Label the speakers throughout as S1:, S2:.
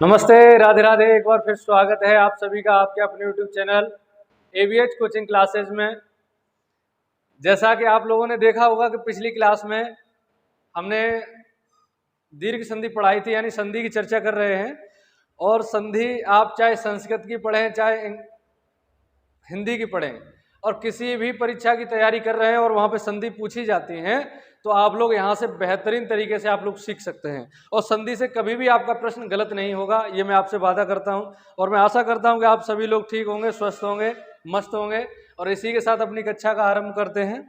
S1: नमस्ते, राधे राधे। एक बार फिर स्वागत है आप सभी का आपके अपने YouTube channel ABH coaching classes में। जैसा कि आप लोगों ने देखा होगा कि पिछली क्लास में हमने दीर्घ संधि पढ़ाई थी, यानी संधि की चर्चा कर रहे हैं। और संधि आप चाहे संस्कृत की पढ़ें चाहे हिंदी की पढ़ें और किसी भी परीक्षा की तैयारी कर रहे हैं और वहाँ पे संधि पूछी जाती हैं, तो आप लोग यहाँ से बेहतरीन तरीके से आप लोग सीख सकते हैं और संधि से कभी भी आपका प्रश्न गलत नहीं होगा, ये मैं आपसे वादा करता हूँ। और मैं आशा करता हूँ कि आप सभी लोग ठीक होंगे, स्वस्थ होंगे, मस्त होंगे। और इसी के साथ अपनी कक्षा का आरंभ करते हैं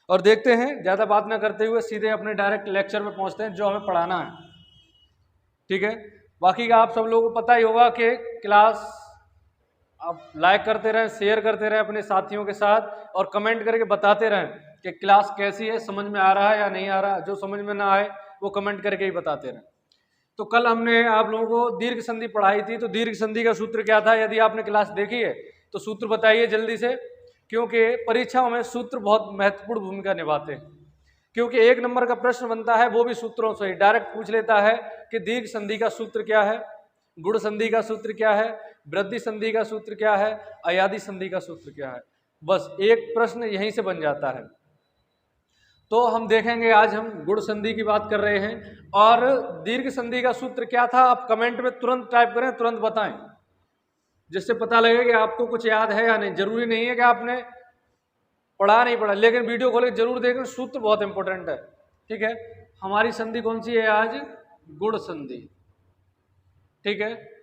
S1: और देखते हैं, ज़्यादा बात ना करते हुए सीधे अपने डायरेक्ट लेक्चर में पहुँचते हैं जो हमें पढ़ाना है। ठीक है, बाकी का आप सब लोगों को पता ही होगा कि क्लास आप लाइक करते रहें, शेयर करते रहें अपने साथियों के साथ और कमेंट करके बताते रहें कि क्लास कैसी है, समझ में आ रहा है या नहीं आ रहा। जो समझ में ना आए वो कमेंट करके ही बताते रहें। तो कल हमने आप लोगों को दीर्घ संधि पढ़ाई थी, तो दीर्घ संधि का सूत्र क्या था? यदि आपने क्लास देखी है तो सूत्र बताइए जल्दी से, क्योंकि परीक्षाओं में सूत्र बहुत महत्वपूर्ण भूमिका निभाते हैं। क्योंकि एक नंबर का प्रश्न बनता है वो भी सूत्रों से ही, डायरेक्ट पूछ लेता है कि दीर्घ संधि का सूत्र क्या है, गुण संधि का सूत्र क्या है, वृद्धि संधि का सूत्र क्या है, अयादि संधि का सूत्र क्या है। बस एक प्रश्न यहीं से बन जाता है। तो हम देखेंगे, आज हम गुण संधि की बात कर रहे हैं। और दीर्घ संधि का सूत्र क्या था, आप कमेंट में तुरंत टाइप करें, तुरंत बताएं, जिससे पता लगे कि आपको कुछ याद है या नहीं। जरूरी नहीं है कि आपने पढ़ा नहीं पढ़ा, लेकिन वीडियो खोल के जरूर देखें, सूत्र बहुत इंपॉर्टेंट है। ठीक है, हमारी संधि कौन सी है आज? गुण संधि। ठीक है,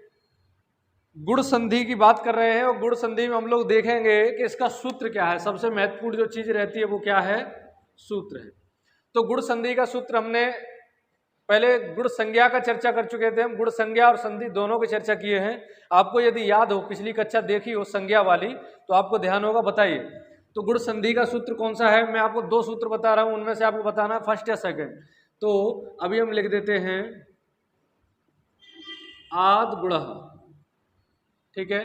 S1: गुण संधि की बात कर रहे हैं और गुण संधि में हम लोग देखेंगे कि इसका सूत्र क्या है। सबसे महत्वपूर्ण जो चीज रहती है वो क्या है? सूत्र है। तो गुण संधि का सूत्र हमने पहले गुण संज्ञा का चर्चा कर चुके थे। हम गुण संज्ञा और संधि दोनों की चर्चा किए हैं। आपको यदि याद हो, पिछली कक्षा देखी हो संज्ञा वाली, तो आपको ध्यान होगा, बताइए। तो गुण संधि का सूत्र कौन सा है? मैं आपको दो सूत्र बता रहा हूं, उनमें से आपको बताना फर्स्ट या सेकंड। तो अभी हम लिख देते हैं आद गुण। ठीक है,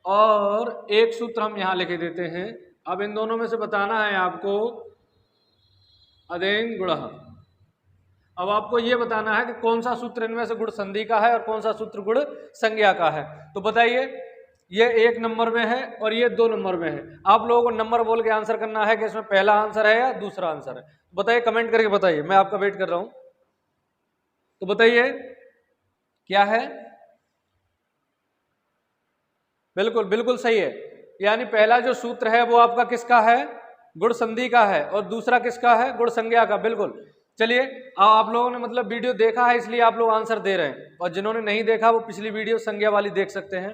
S1: और एक सूत्र हम यहां लिख देते हैं। अब इन दोनों में से बताना है आपको अदेंग गुण। अब आपको यह बताना है कि कौन सा सूत्र इनमें से गुण संधि का है और कौन सा सूत्र गुण संज्ञा का है। तो बताइए, ये एक नंबर में है और ये दो नंबर में है। आप लोगों को नंबर बोल के आंसर करना है कि इसमें पहला आंसर है या दूसरा आंसर है। बताइए, कमेंट करके बताइए, मैं आपका वेट कर रहा हूं। तो बताइए क्या है? बिल्कुल बिल्कुल सही है। यानी पहला जो सूत्र है वो आपका किसका है? गुण संधि का है। और दूसरा किसका है? गुण संज्ञा का। बिल्कुल। चलिए, आप लोगों ने मतलब वीडियो देखा है इसलिए आप लोग आंसर दे रहे हैं, और जिन्होंने नहीं देखा वो पिछली वीडियो संज्ञा वाली देख सकते हैं।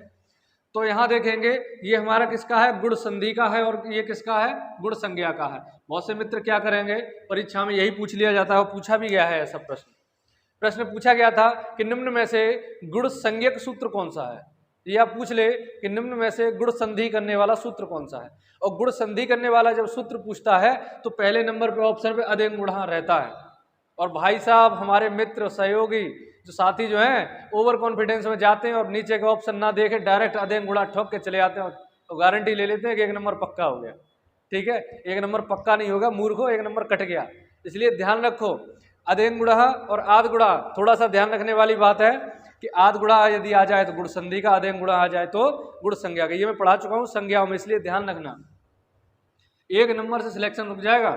S1: तो यहां देखेंगे, ये हमारा किसका है? गुण संधि का है, और ये किसका है? गुण संज्ञा का है। बहुत से मित्र क्या करेंगे, परीक्षा में यही पूछ लिया जाता है, और पूछा भी गया है ऐसा प्रश्न। प्रश्न पूछा गया था कि निम्न में से गुण संज्ञक सूत्र कौन सा है, या पूछ ले कि निम्न में से गुण संधि करने वाला सूत्र कौन सा है। और गुण संधि करने वाला जब सूत्र पूछता है तो पहले नंबर पे ऑप्शन पे अदेंग गुणा रहता है। और भाई साहब, हमारे मित्र सहयोगी जो साथी जो हैं, ओवर कॉन्फिडेंस में जाते हैं और नीचे का ऑप्शन ना देखे डायरेक्ट अदेंग गुणा ठोक के चले आते हैं, तो गारंटी ले लेते हैं कि एक नंबर पक्का हो गया। ठीक है, एक नंबर पक्का नहीं होगा मूर्खो, एक नंबर कट गया। इसलिए ध्यान रखो, अदेंग गुणा और आद गुणा, थोड़ा सा ध्यान रखने वाली बात है कि आद गुणा यदि आ जाए तो गुण संधि का, अदेंग गुणा आ जाए तो गुण संज्ञा का। ये मैं पढ़ा चुका हूं संज्ञाओं में, इसलिए ध्यान रखना, एक नंबर से सिलेक्शन रुक जाएगा।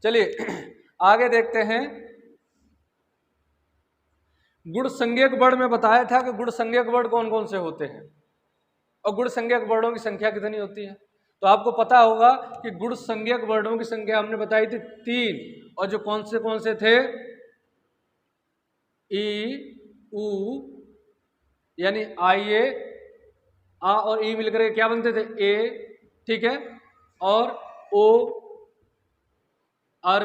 S1: चलिए आगे देखते हैं। गुण संज्ञक वर्ण में बताया था कि गुण संज्ञक वर्ण कौन कौन से होते हैं और गुण संज्ञक वर्णों की संख्या कितनी होती है। तो आपको पता होगा कि गुण संज्ञक वर्णों की संख्या हमने बताई थी 3, और जो कौन से थे? ई, उ, यानी आई ए, आ और ई मिलकर क्या बनते थे? ए। ठीक है, और ओ, अर,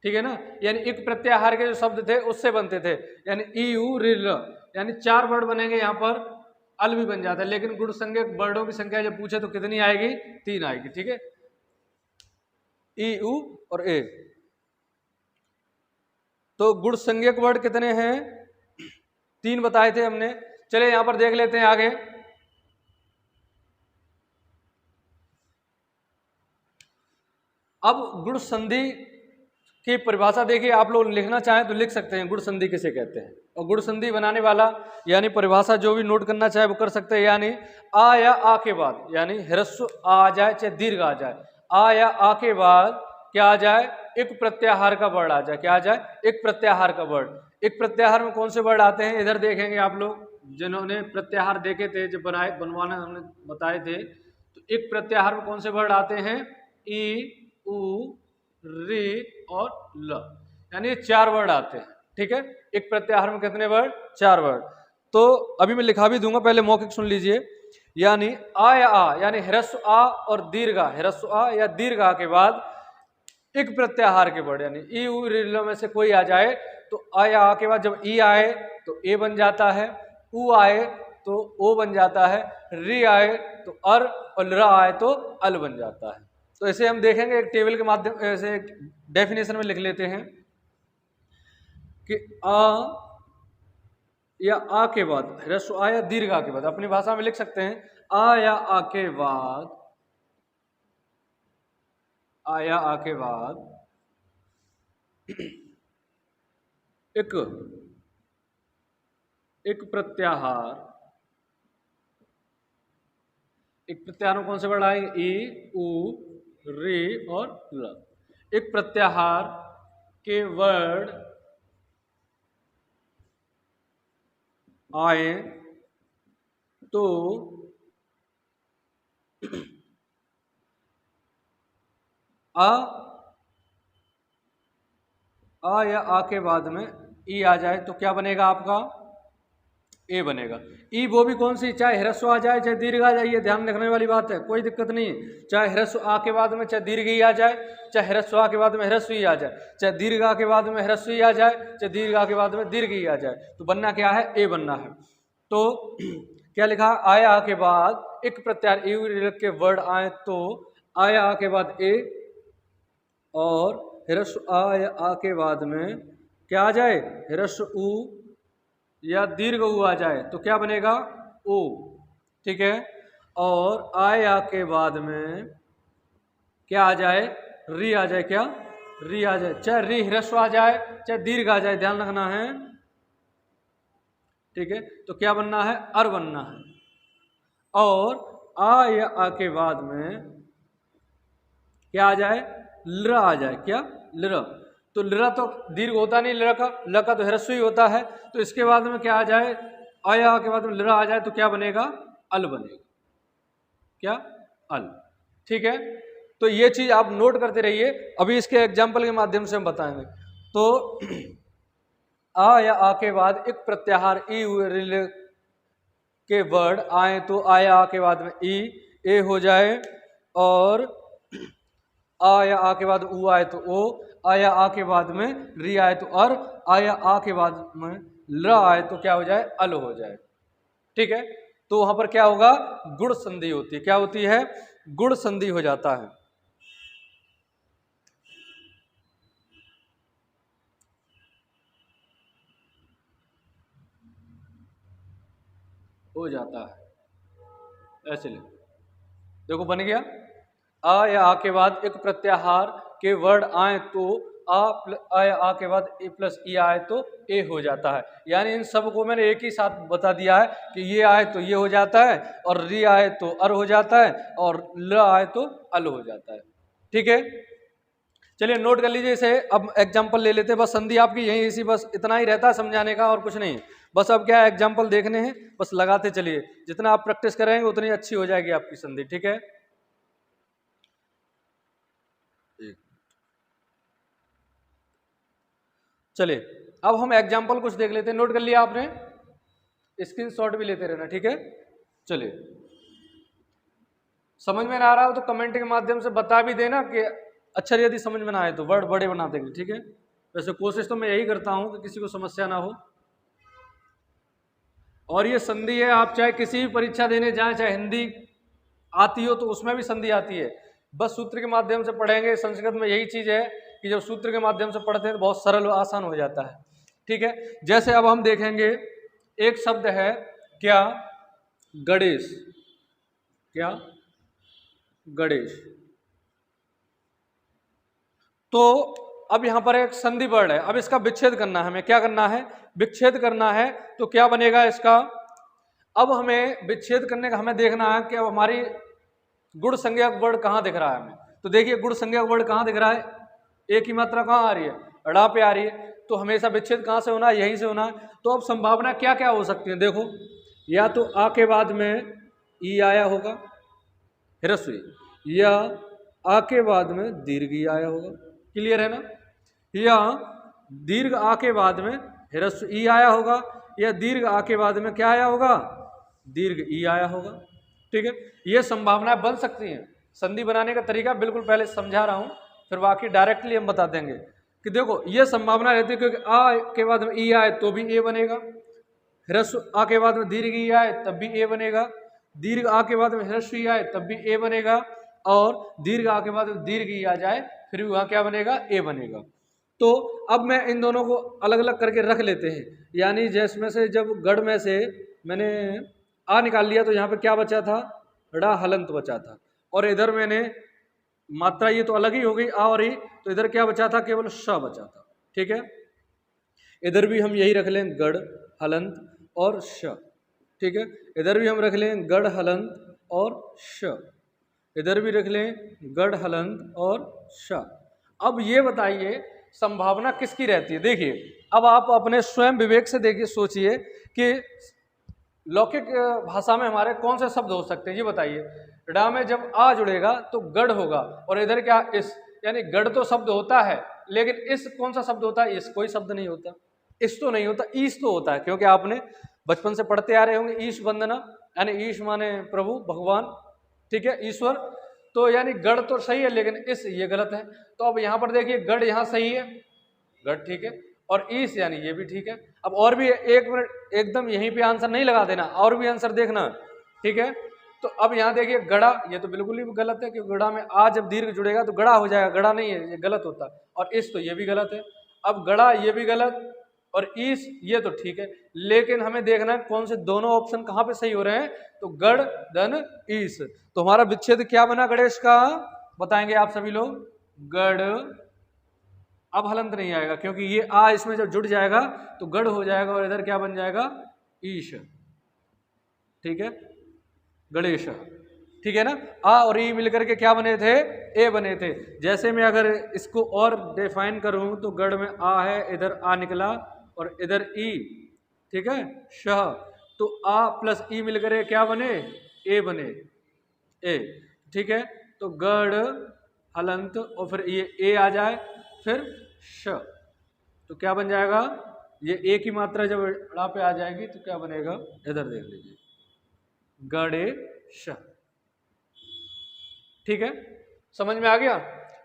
S1: ठीक है ना, यानी एक प्रत्याहार के जो शब्द थे उससे बनते थे, यानी ई यू रिल, यानी 4 वर्ड बनेंगे। यहां पर अल भी बन जाता है, लेकिन गुण संज्ञक वर्डों की संख्या जब पूछे तो कितनी आएगी? 3 आएगी। ठीक है, ई यू और ए। तो गुण संज्ञक वर्ड कितने हैं? 3 बताए थे हमने। चले यहां पर देख लेते हैं आगे। अब गुण संधि की परिभाषा देखिए, आप लोग लिखना चाहें तो लिख सकते हैं गुण संधि किसे कहते हैं, और गुण संधि बनाने वाला यानी परिभाषा जो भी नोट करना चाहे वो कर सकते हैं। यानी आ या आ के बाद, यानी ह्रस्व आ जाए चाहे दीर्घ आ जाए, आ या आ के बाद क्या आ जाए, एक प्रत्याहार का वर्ड आ जाए। क्या आ जाए, एक प्रत्याहार का वर्ड। एक प्रत्याहार में कौन से वर्ड आते हैं, इधर देखेंगे आप लोग जिन्होंने प्रत्याहार देखे थे, जब बनवाना हमने बताए थे, तो एक प्रत्याहार में कौन से वर्ड आते हैं, ई, उ, री और ल, यानी 4 वर्ड आते हैं। ठीक है, एक प्रत्याहार में कितने वर्ड, 4 वर्ड। तो अभी मैं लिखा भी दूंगा, पहले मौखिक सुन लीजिए। यानी आ या आ, यानी ह्रस्व आ और दीर्घ आ, ह्रस्व आ या दीर्घ आ के बाद एक प्रत्याहार के वर्ड, यानी ई उ री ल में से कोई आ जाए तो आ या आ के बाद जब ई आए तो ए बन जाता है, उ आए तो ओ बन जाता है, री आए तो अर और र आए तो अल बन जाता है। तो इसे हम देखेंगे एक टेबल के माध्यम से, डेफिनेशन में लिख लेते हैं कि आ या आ के बाद ह्रस्व आ या दीर्घ आ के बाद, अपनी भाषा में लिख सकते हैं आ या आ के बाद, आ या आ के बाद एक प्रत्याहार, एक प्रत्याहार में कौन से वर्ड आएंगे, ई उ री और ल। एक प्रत्याहार के वर्ड आए तो आ या आ के बाद में ई आ जाए तो क्या बनेगा आपका, ए बनेगा। ई वो भी कौन सी, चाहे ह्रस्व आ जाए चाहे दीर्घ आ जाए, ये ध्यान रखने वाली बात है, कोई दिक्कत नहीं है। चाहे ह्रस्व आ के बाद में चाहे दीर्घ ही आ जाए, चाहे ह्रस्व आ के बाद में ह्रस्व ही आ जाए, चाहे दीर्घ आ के बाद में ह्रस्व ही आ जाए, चाहे दीर्घ आ के बाद में दीर्घ ही आ जाए, तो बनना क्या है, ए बनना है। तो क्या लिखा, आया आ के बाद एक प्रत्याहार ए के वर्ड आए तो आया आ के बाद ए, और ह्रस्व आ या आ के बाद में क्या आ जाए, ह्रस्व उ या दीर्घ उ आ जाए तो क्या बनेगा, ओ। ठीक है, और आया के बाद में क्या आ जाए, री आ जाए, क्या री आ जाए, चाहे री ह्रस्व आ जाए चाहे दीर्घ आ जाए, ध्यान रखना है। ठीक है, तो क्या बनना है, अर बनना है। और आ या आ के बाद में क्या आ जाए, ल आ जाए, क्या ल, तो ल तो दीर्घ होता नहीं, ल का तो ह्रस्व ही होता है, तो इसके बाद में क्या आ जाए, आया के बाद में ल आ जाए तो क्या बनेगा, अल बनेगा, क्या अल। ठीक है, तो ये चीज आप नोट करते रहिए, अभी इसके एग्जाम्पल के माध्यम से हम बताएंगे। तो आ या आ के बाद एक प्रत्याहार ई के वर्ड आए तो आया आ के बाद में ई, ए हो जाए, और आ या आ के बाद उ आए तो ओ, आया आ के बाद में री आए तो अर, आया आ के बाद में ल आए तो क्या हो जाए, अल हो जाए। ठीक है, तो वहां पर क्या होगा, गुण संधि होती है, क्या होती है, गुण संधि हो जाता है, हो जाता है। ऐसे लिखो, देखो बन गया, आ या आ के बाद एक प्रत्याहार के वर्ड आए तो आ या आ के बाद ए प्लस ई आए तो ए हो जाता है। यानी इन सब को मैंने एक ही साथ बता दिया है कि ये आए तो ये हो जाता है, और री आए तो अर हो जाता है, और ल आए तो अल हो जाता है। ठीक है, चलिए नोट कर लीजिए इसे। अब एग्जाम्पल ले लेते हैं, बस संधि आपकी यही इसी बस इतना ही रहता है समझाने का, और कुछ नहीं। बस अब क्या है, एग्जाम्पल देखने हैं, बस लगाते चलिए, जितना आप प्रैक्टिस करेंगे उतनी अच्छी हो जाएगी आपकी संधि। ठीक है, चलिए अब हम एग्जाम्पल कुछ देख लेते हैं। नोट कर लिया आपने, स्क्रीनशॉट भी लेते रहना। ठीक है, चलिए समझ में ना आ रहा हो तो कमेंट के माध्यम से बता भी देना कि अच्छा, यदि समझ में ना आए तो वर्ड बड़े बना देंगे। ठीक है, वैसे कोशिश तो मैं यही करता हूं कि किसी को समस्या ना हो। और ये संधि है, आप चाहे किसी भी परीक्षा देने जाएं, चाहे हिंदी आती हो तो उसमें भी संधि आती है, बस सूत्र के माध्यम से पढ़ेंगे। संस्कृत में यही चीज है कि जब सूत्र के माध्यम से पढ़ते हैं तो बहुत सरल और आसान हो जाता है। ठीक है, जैसे अब हम देखेंगे एक शब्द है, क्या, गणेश, क्या, गणेश। तो अब यहाँ पर एक संधि वर्ण है, अब इसका विच्छेद करना है हमें। क्या करना है? विच्छेद करना है। तो क्या बनेगा इसका? अब हमें विच्छेद करने का हमें देखना है कि अब हमारी गुण संज्ञक वर्ण कहाँ दिख रहा है हमें। तो देखिए गुण संज्ञक वर्ण कहाँ दिख रहा है? एक ही मात्रा कहाँ आ रही है? ड़ा पे आ रही है। तो हमेशा विच्छेद कहाँ से होना है? यहीं से होना है। तो अब संभावना क्या क्या हो सकती है देखो, या तो आ के बाद में ई आया होगा ह्रस्व, या आ के बाद में दीर्घ ई आया होगा। क्लियर है ना? या दीर्घ आ के बाद में ह्रस्व ई आया होगा, या दीर्घ आ के बाद में क्या आया होगा? दीर्घ ई आया होगा। ठीक है, ये संभावनाएं बन सकती हैं। संधि बनाने का तरीका बिल्कुल पहले समझा रहा हूं, फिर बाकी डायरेक्टली हम बता देंगे कि देखो ये संभावना रहती है क्योंकि आ के बाद में ई आए तो भी ए बनेगा, ह्रस्व आ के बाद में दीर्घ ई आए तब भी ए बनेगा, दीर्घ आ के बाद में ह्रस्व ई आए तब भी ए बनेगा, और दीर्घ आ के बाद में दीर्घ ई आ जाए फिर वहां क्या बनेगा? ए बनेगा। तो अब मैं इन दोनों को अलग अलग करके रख लेते हैं। यानी जिसमें से जब गढ़ में से मैंने आ निकाल लिया तो यहाँ पे क्या बचा था? ड़ा हलंत बचा था। और इधर मैंने मात्रा ये तो अलग ही हो गई आ और ई, तो इधर क्या बचा था? केवल श बचा था। ठीक है, इधर भी हम यही रख लें गढ़ हलंत और श। ठीक है, इधर भी हम रख लें गढ़ हलंत और श, इधर भी रख लें गढ़ हलंत और श। अब ये बताइए संभावना किसकी रहती है? देखिए अब आप अपने स्वयं विवेक से देखिए, सोचिए कि लौकिक भाषा में हमारे कौन से शब्द हो सकते हैं, ये बताइए। ड़ा में जब आ जुड़ेगा तो गढ़ होगा, और इधर क्या? इस, यानी गढ़ तो शब्द होता है, लेकिन इस कौन सा शब्द होता है? इस कोई शब्द नहीं होता, इस तो नहीं होता, ईश तो होता है, क्योंकि आपने बचपन से पढ़ते आ रहे होंगे ईश वंदना, यानी ईश माने प्रभु भगवान, ठीक है, ईश्वर। तो यानी गढ़ तो सही है, लेकिन इस ये गलत है। तो अब यहाँ पर देखिए गढ़ यहाँ सही है, गढ़ ठीक है, और ईश यानी ये भी ठीक है। अब और भी एक मिनट एकदम यहीं पे आंसर नहीं लगा देना, और भी आंसर देखना, ठीक है। तो अब यहाँ देखिए गड़ा, ये तो बिल्कुल ही गलत है, क्योंकि गड़ा में आ जब दीर्घ जुड़ेगा तो गड़ा हो जाएगा, गड़ा नहीं है, ये गलत होता। और इस तो ये भी गलत है। अब गड़ा ये भी गलत, और ईश ये तो ठीक है, लेकिन हमें देखना है कौन से दोनों ऑप्शन कहाँ पे सही हो रहे हैं। तो गढ़ धन ईश, तो हमारा विच्छेद क्या बना गणेश का? बताएंगे आप सभी लोग। गढ़, अब हलंत नहीं आएगा क्योंकि ये आ इसमें जब जुड़ जाएगा तो गढ़ हो जाएगा, और इधर क्या बन जाएगा? ईश। ठीक है, गणेश, ठीक है ना। आ और ई मिलकर के क्या बने थे? ए बने थे। जैसे मैं अगर इसको और डिफाइन करूं तो गढ़ में आ है, इधर आ निकला, और इधर ई, ठीक है, श, तो आ प्लस ई मिलकर के क्या बने? ए बने, ए, ठीक है। तो गढ़ हलंत, और फिर ये ए आ जाए, फिर श, तो क्या बन जाएगा? ये ए की मात्रा जब ड़ा पे आ जाएगी तो क्या बनेगा? इधर देख लीजिए, गणेश। ठीक है, समझ में आ गया?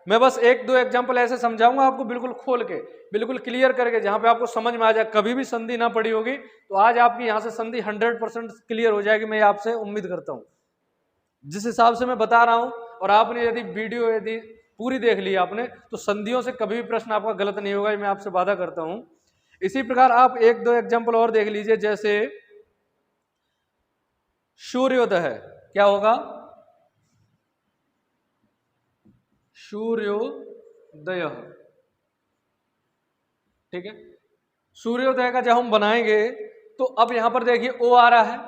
S1: मैं बस एक दो एग्जांपल ऐसे समझाऊंगा आपको, बिल्कुल खोल के, बिल्कुल क्लियर करके, जहां पे आपको समझ में आ जाए। कभी भी संधि ना पड़ी होगी तो आज आपकी यहां से संधि 100% क्लियर हो जाएगी, मैं आपसे उम्मीद करता हूं। जिस हिसाब से मैं बता रहा हूं, और आपने यदि वीडियो यदि पूरी देख ली आपने, तो संधियों से कभी भी प्रश्न आपका गलत नहीं होगा, मैं आपसे वादा करता हूं। इसी प्रकार आप एक दो एग्जाम्पल और देख लीजिए, जैसे सूर्योदय है, क्या होगा? सूर्योदय, ठीक है। सूर्योदय का जब हम बनाएंगे तो अब यहां पर देखिए ओ आ रहा है,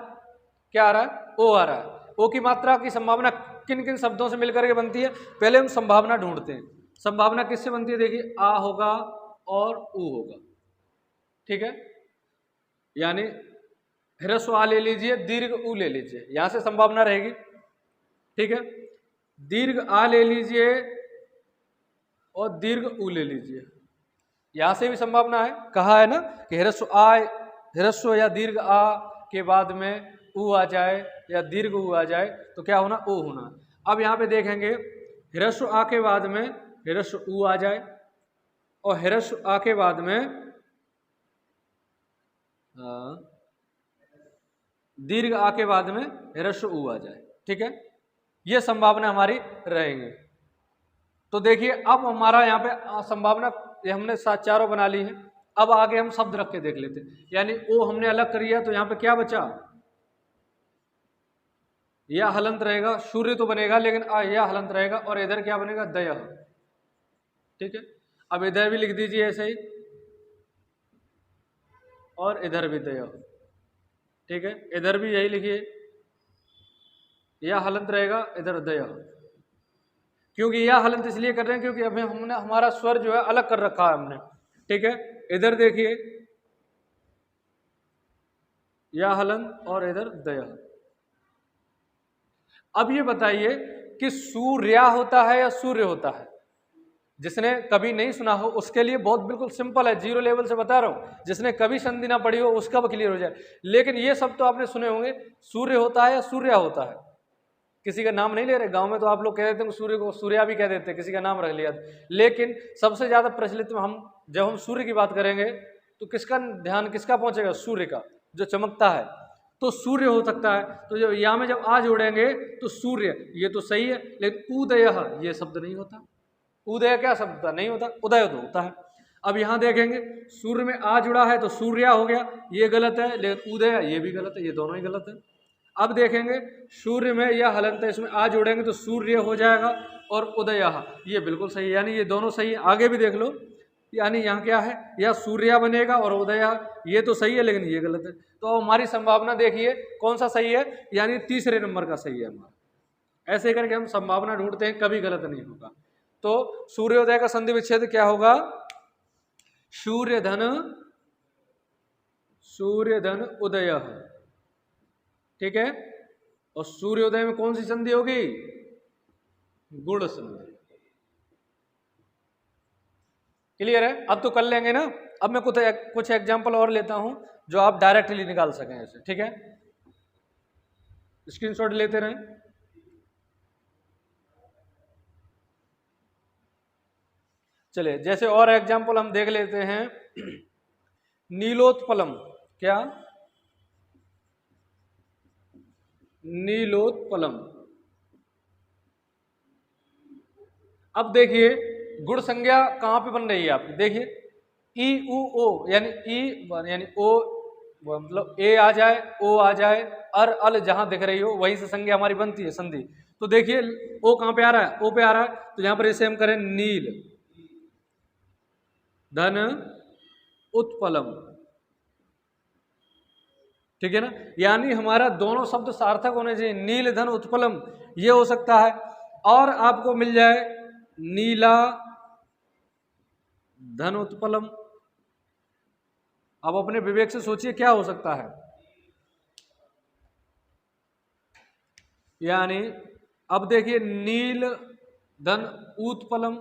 S1: क्या आ रहा है? ओ आ रहा है। ओ की मात्रा की संभावना किन किन शब्दों से मिलकर के बनती है? पहले हम संभावना ढूंढते हैं। संभावना किससे बनती है? देखिए आ होगा और ऊ होगा, ठीक है, यानी ह्रस्व आ ले लीजिए, दीर्घ ऊ ले लीजिए, यहां से संभावना रहेगी, ठीक है। दीर्घ आ ले लीजिए और दीर्घ ऊ ले लीजिए, यहां से भी संभावना है। कहा है ना कि ह्रस्व या दीर्घ आ के बाद में ऊ आ जाए या दीर्घ ऊ आ जाए तो क्या होना? ओ होना। अब यहां पे देखेंगे ह्रस्व आ के बाद में ह्रस्व ऊ आ जाए, और ह्रस्व आ के बाद में दीर्घ आ के बाद में ह्रस्व ऊ आ जाए, ठीक है, ये संभावना हमारी रहेंगी। तो देखिए अब हमारा यहाँ पे संभावना ये हमने चारों बना ली है। अब आगे हम शब्द रख के देख लेते हैं, यानी ओ हमने अलग कर लिया तो यहाँ पे क्या बचा? यह हलंत रहेगा, सूर्य तो बनेगा लेकिन यह हलंत रहेगा, और इधर क्या बनेगा? दया, ठीक है। अब इधर भी लिख दीजिए ऐसे ही, और इधर भी दया, ठीक है, इधर भी यही लिखिए, यह हलंत रहेगा, इधर दया, क्योंकि यह हलंत इसलिए कर रहे हैं क्योंकि अभी हमने हमारा स्वर जो है अलग कर रखा है हमने, ठीक है। इधर देखिए यह हलंत और इधर दया। अब ये बताइए कि सूर्या होता है या सूर्य होता है? जिसने कभी नहीं सुना हो उसके लिए बहुत बिल्कुल सिंपल है, जीरो लेवल से बता रहा हूं, जिसने कभी संधि ना पढ़ी हो उसका भी क्लियर हो जाए। लेकिन ये सब तो आपने सुने होंगे, सूर्य होता है या सूर्या होता है? किसी का नाम नहीं ले रहे, गांव में तो आप लोग कह देते हैं सूर्य को सूर्या भी कह देते हैं, किसी का नाम रख लिया। लेकिन सबसे ज्यादा प्रचलित में जब हम सूर्य की बात करेंगे तो किसका ध्यान किसका पहुंचेगा? सूर्य का, जो चमकता है, तो सूर्य हो सकता है। तो जब यहाँ में जब आ जोड़ेंगे तो सूर्य, ये तो सही है, लेकिन उदय ये शब्द नहीं होता। उदय क्या शब्द था? नहीं होता, उदय तो होता है। अब यहां देखेंगे सूर्य में आ जुड़ा है तो सूर्या हो गया, ये गलत है, लेकिन उदय ये भी गलत है, ये दोनों ही गलत है। अब देखेंगे सूर्य में यह हलंत है, इसमें आ जोड़ेंगे तो सूर्य हो जाएगा, और उदय ये बिल्कुल सही है, यानी ये दोनों सही है। आगे भी देख लो, यानी यहाँ क्या है, यह सूर्या बनेगा और उदय, ये तो सही है लेकिन ये गलत है। तो हमारी संभावना देखिए कौन सा सही है, यानी तीसरे नंबर का सही है हमारा। ऐसे करके हम संभावना ढूंढते हैं, कभी गलत नहीं होगा। तो सूर्योदय का संधि विच्छेद क्या होगा? सूर्य धन उदय, ठीक है। और सूर्योदय में कौन सी संधि होगी? गुण संधि। क्लियर है? अब तो कर लेंगे ना। अब मैं कुछ एग्जांपल और लेता हूं जो आप डायरेक्टली निकाल सकें ऐसे, ठीक है। स्क्रीनशॉट लेते रहें। चलिए, जैसे और एग्जांपल हम देख लेते हैं। नीलोत्पलम, क्या? नीलोत्पलम। अब देखिए गुण संज्ञा कहां पे बन रही है आपकी, देखिए ई उ ओ, यानी ओ मतलब ए आ जाए, ओ आ जाए, अल जहां दिख रही हो वहीं से संज्ञा हमारी बनती है, संधि। तो देखिए ओ कहां पे आ रहा है? ओ पे आ रहा है, तो यहां पर इसे हम करें नील धन उत्पलम, ठीक है ना। यानी हमारा दोनों शब्द सार्थक होने चाहिए, नील धन उत्पलम ये हो सकता है, और आपको मिल जाए नीला धन उत्पलम। अब अपने विवेक से सोचिए क्या हो सकता है, यानी अब देखिए नील धन उत्पलम।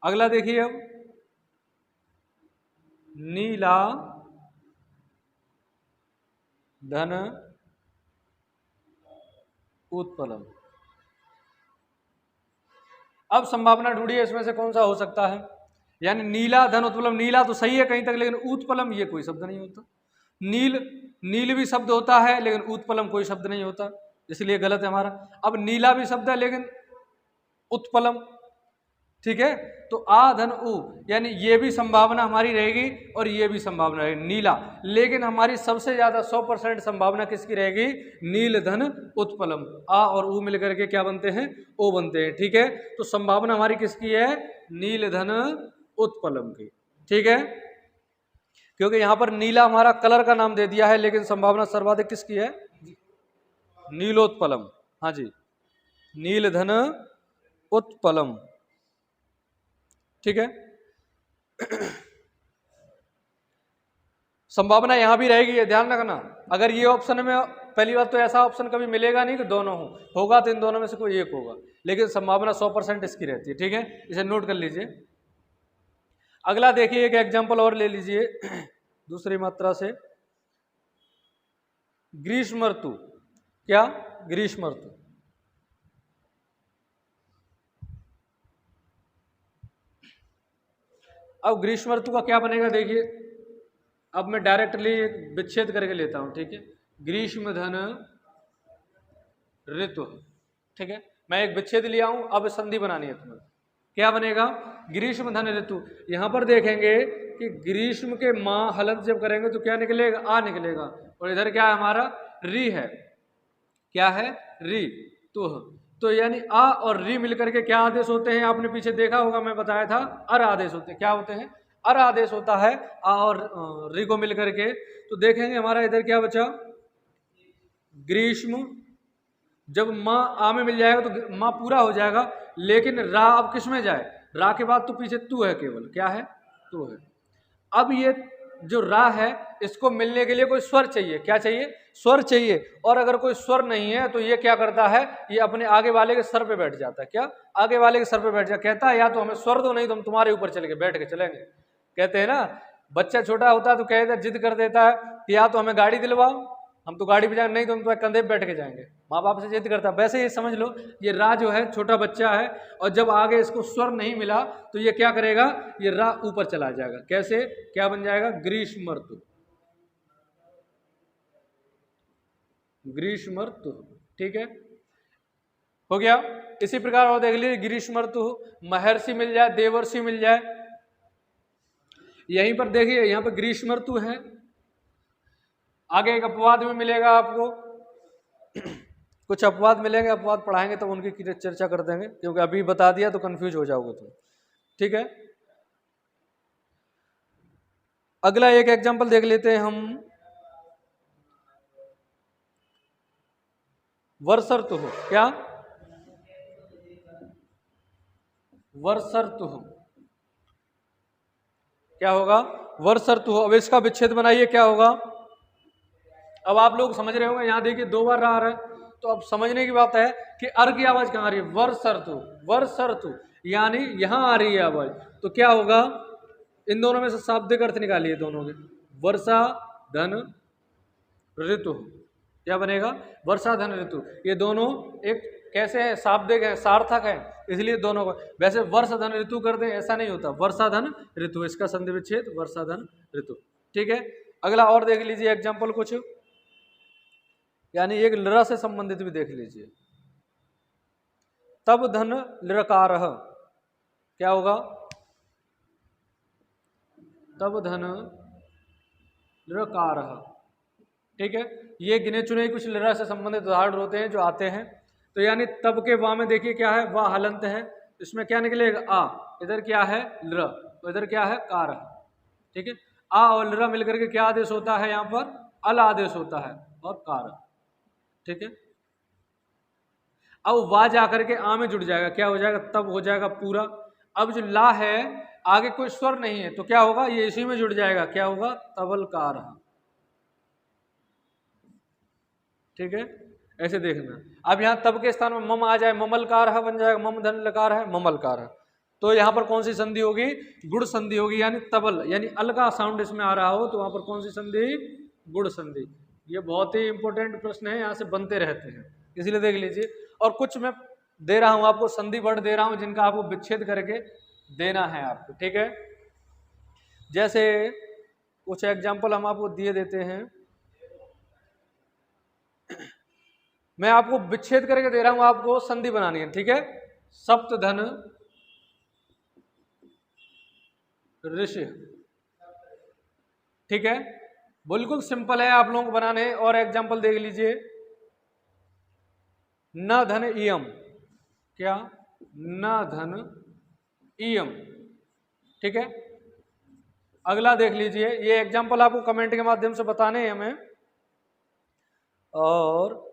S1: अगला देखिए अब नीला धन उत्पलम। अब संभावना ढूंढिए इसमें से कौन सा हो सकता है। यानी नीला धन उत्पलम, नीला तो सही है कहीं तक, लेकिन उत्पलम ये कोई शब्द नहीं होता। नील भी शब्द होता है लेकिन उत्पलम कोई शब्द नहीं होता, इसलिए गलत है हमारा। अब नीला भी शब्द है लेकिन उत्पलम, ठीक है। तो आ धन उ, यानी ये भी संभावना हमारी रहेगी और ये भी संभावना रहेगी नीला, लेकिन हमारी सबसे ज्यादा 100% संभावना किसकी रहेगी? नील धन उत्पलम। आ और उ मिलकर के क्या बनते हैं? ओ बनते हैं, ठीक है। तो संभावना हमारी किसकी है? नील धन उत्पलम की, ठीक है। क्योंकि यहां पर नीला हमारा कलर का नाम दे दिया है, लेकिन संभावना सर्वाधिक किसकी है? नीलोत्पलम, हाँ जी, नील धन उत्पलम, ठीक है। संभावना यहां भी रहेगी, ध्यान रखना। अगर ये ऑप्शन में, पहली बात तो ऐसा ऑप्शन कभी मिलेगा नहीं कि दोनों होगा तो इन दोनों में से कोई एक होगा, लेकिन संभावना 100% इसकी रहती है, ठीक है। इसे नोट कर लीजिए। अगला देखिए एक एग्जांपल और ले लीजिए दूसरी मात्रा से, ग्रीष्म ऋतु, क्या? ग्रीष्म ऋतु। अब ग्रीष्म ऋतु का क्या बनेगा देखिए, अब मैं डायरेक्टली विच्छेद करके लेता हूं, ठीक है। ग्रीष्म धन ऋतु, ठीक है। मैं एक विच्छेद लिया हूं, अब संधि बनानी है तुम्हें। क्या बनेगा? ग्रीष्म धन ऋतु। यहां पर देखेंगे कि ग्रीष्म के मां हलंत जब करेंगे तो क्या निकलेगा? आ निकलेगा, और इधर क्या है हमारा? री है, क्या है? री। तो तो यानी आ और री मिलकर के क्या आदेश होते हैं, आपने पीछे देखा होगा, मैं बताया था अर आदेश होते हैं। क्या होते हैं? अर आदेश होता है आ और री को मिलकर के। तो देखेंगे हमारा इधर क्या बचा, ग्रीष्म। जब माँ आ में मिल जाएगा तो माँ पूरा हो जाएगा, लेकिन रा अब किस में जाए, रा के बाद तो पीछे तू है, केवल क्या है, तू है। अब ये जो रा है इसको मिलने के लिए कोई स्वर चाहिए, क्या चाहिए, स्वर चाहिए। और अगर कोई स्वर नहीं है तो ये क्या करता है, ये अपने आगे वाले के सर पे बैठ जाता है। क्या, आगे वाले के सर पे बैठ जाता, कहता है या तो हमें स्वर दो, नहीं तो हम तुम्हारे ऊपर चले गए, बैठ के चलेंगे। कहते हैं ना, बच्चा छोटा होता है तो कहता, जिद कर देता है कि या तो हमें गाड़ी दिलवाओ, हम तो गाड़ी पे जाएंगे, नहीं तो हम तुम्हारे कंधे पे बैठ के जाएंगे। माँ बाप से जिद करता है। वैसे ही समझ लो, ये रा जो है छोटा बच्चा है, और जब आगे इसको स्वर नहीं मिला तो ये क्या करेगा, ये रा ऊपर चला जाएगा। कैसे, क्या बन जाएगा, ग्रीष्मर्तु, ग्रीष्मर्तु। ठीक है, हो गया। इसी प्रकार और देख लीजिए, ग्रीष्मर्तु, महर्षि मिल जाए, देवर्षि मिल जाए। यहीं पर देखिए, यहाँ पर ग्रीष्मर्तु है, आगे एक अपवाद में मिलेगा आपको, कुछ अपवाद मिलेंगे, अपवाद पढ़ाएंगे तब उनकी चर्चा कर देंगे, क्योंकि अभी बता दिया तो कंफ्यूज हो जाओगे तुम। ठीक है, अगला एक एग्जांपल देख लेते हैं हम, वर्षर्तु। क्या, वर्षर्तु, क्या होगा, वर्षर्तु। अब इसका विच्छेद बनाइए, क्या होगा। अब आप लोग समझ रहे होंगे, यहां देखिए 2 बार आ रहा है, तो अब समझने की बात है कि अर की आवाज कहां आ रही है, वर्षर्तु, वर्षर्तु, यानी यहां आ रही है आवाज। तो क्या होगा, इन दोनों में से शाब्दिक अर्थ निकालिए दोनों के, वर्षा धन ऋतु, क्या बनेगा, वर्षा धन ऋतु। ये दोनों एक कैसे है, शाब्दिक है, सार्थक है, इसलिए दोनों को। वैसे वर्ष धन ऋतु कर दें ऐसा नहीं होता, वर्षा धन ऋतु, इसका संधि विच्छेद वर्षा धन ऋतु। ठीक है, अगला और देख लीजिए एग्जाम्पल कुछ, यानी एक लृ से संबंधित भी देख लीजिए। तब धन लृकार, क्या होगा, तब धन लृकार। ठीक है, ये गिने चुने कुछ लृ से संबंधित उदाहरण होते हैं जो आते हैं। तो यानी तब के वा में देखिए क्या है, वा हलंत है, इसमें क्या निकलेगा, आ, इधर क्या है लृ, तो इधर क्या है कार। ठीक है, आ और लृ मिलकर के क्या आदेश होता है, यहाँ पर अल आदेश होता है और कार। ठीक है, अब वा जाकर के आ में जुड़ जाएगा, क्या हो जाएगा, तब हो जाएगा पूरा। अब जो ला है आगे कोई स्वर नहीं है तो क्या होगा, ये इसी में जुड़ जाएगा, क्या होगा, तबलकार। ठीक है, ऐसे देखना। अब यहाँ तब के स्थान में मम आ जाए, ममलकार है बन जाएगा, मम धन लकार है, ममलकार है। तो यहाँ पर कौन सी संधि होगी, गुड़ संधि होगी, यानी तबल, यानी अल का साउंड इसमें आ रहा हो तो वहां पर कौन सी संधि, गुड़ संधि। ये बहुत ही इंपॉर्टेंट प्रश्न है, यहाँ से बनते रहते हैं, इसलिए देख लीजिए। और कुछ मैं दे रहा हूं आपको, संधि वर्ड दे रहा हूं जिनका आपको विच्छेद करके देना है आपको। ठीक है, जैसे कुछ एग्जाम्पल हम आपको दिए देते हैं, मैं आपको विच्छेद करके दे रहा हूं, आपको संधि बनानी है। ठीक है, सप्त धन ऋषि। ठीक है, बिल्कुल सिंपल है आप लोगों को बनाने। और एग्जाम्पल देख लीजिए, न धन इयम, क्या, न धन इयम। ठीक है, अगला देख लीजिए, ये एग्जाम्पल आपको कमेंट के माध्यम से बताने हैं हमें। और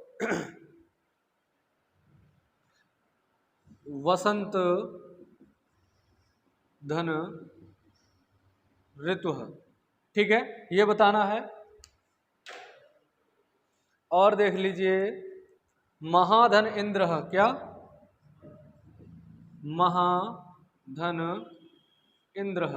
S1: वसंत धन ऋतु, ठीक है, ये बताना है। और देख लीजिए, महाधन इंद्र, क्या, महाधन इंद्र।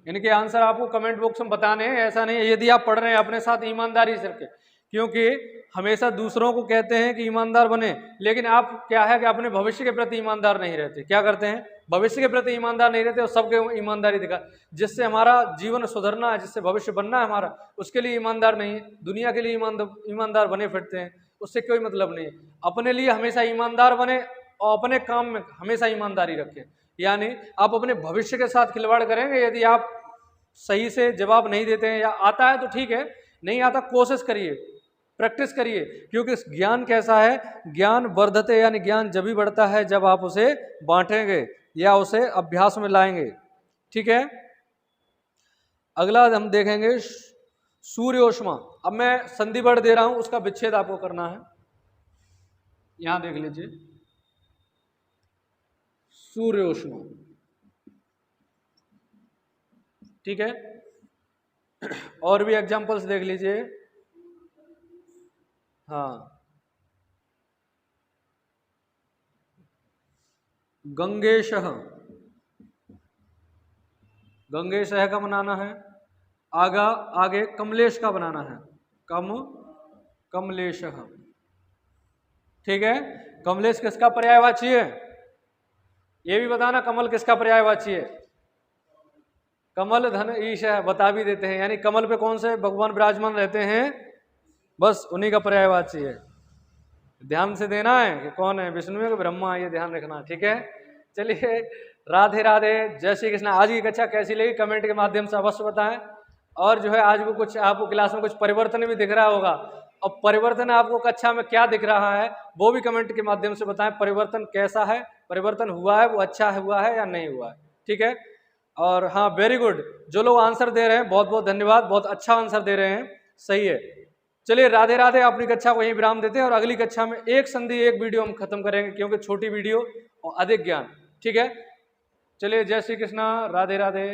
S1: इनके आंसर आपको कमेंट बॉक्स में बताने हैं, ऐसा नहीं है। यदि आप पढ़ रहे हैं अपने साथ ईमानदारी से रखें, क्योंकि हमेशा दूसरों को कहते हैं कि ईमानदार बने, लेकिन आप क्या है कि अपने भविष्य के प्रति ईमानदार नहीं रहते। क्या करते हैं, भविष्य के प्रति ईमानदार नहीं रहते और सबके ईमानदारी दिखा। जिससे हमारा जीवन सुधरना है, जिससे भविष्य बनना है हमारा, उसके लिए ईमानदार नहीं है। दुनिया के लिए ईमानदार बने फिरते हैं, उससे कोई मतलब नहीं है। अपने लिए हमेशा ईमानदार बने और अपने काम में हमेशा ईमानदारी रखें। यानी आप अपने भविष्य के साथ खिलवाड़ करेंगे यदि आप सही से जवाब नहीं देते हैं, या आता है तो ठीक है, नहीं आता कोशिश करिए प्रैक्टिस करिए, क्योंकि ज्ञान कैसा है, ज्ञान वर्धते यानी ज्ञान जब भी बढ़ता है जब आप उसे बांटेंगे या उसे अभ्यास में लाएंगे। ठीक है, अगला हम देखेंगे सूर्योष्मा। अब मैं संधि वर्ड दे रहा हूं, उसका विच्छेद आपको करना है। यहां देख लीजिए, सूर्योष्मा। ठीक है, और भी एग्जांपल्स देख लीजिए। हाँ, गंगेशः, गंगेशः का बनाना है। आगे कमलेश का बनाना है, कमलेशः। ठीक है, कमलेश किसका पर्यायवाची है, ये भी बताना। कमल किसका पर्यायवाची है, कमल धन ईश है, बता भी देते हैं। यानी कमल पे कौन से भगवान विराजमान रहते हैं, बस उन्हीं का पर्यायवाची है। ध्यान से देना है कि कौन है, विष्णु है कि ब्रह्मा, ये ध्यान रखना। ठीक है, चलिए, राधे राधे, जय श्री कृष्ण। आज की कक्षा कैसी लगी कमेंट के माध्यम से अवश्य बताएं। और जो है आज भी कुछ आपको क्लास में कुछ परिवर्तन भी दिख रहा होगा, अब परिवर्तन आपको कक्षा में क्या दिख रहा है वो भी कमेंट के माध्यम से बताएं। परिवर्तन कैसा है, परिवर्तन हुआ है वो अच्छा हुआ है या नहीं हुआ है। ठीक है, और हाँ, वेरी गुड, जो लोग आंसर दे रहे हैं बहुत बहुत धन्यवाद, बहुत अच्छा आंसर दे रहे हैं, सही है। चलिए, राधे राधे। अपनी कक्षा को यहीं विराम देते हैं और अगली कक्षा में एक संधि एक वीडियो हम खत्म करेंगे, क्योंकि छोटी वीडियो और अधिक ज्ञान। ठीक है, चलिए, जय श्री कृष्णा, राधे राधे।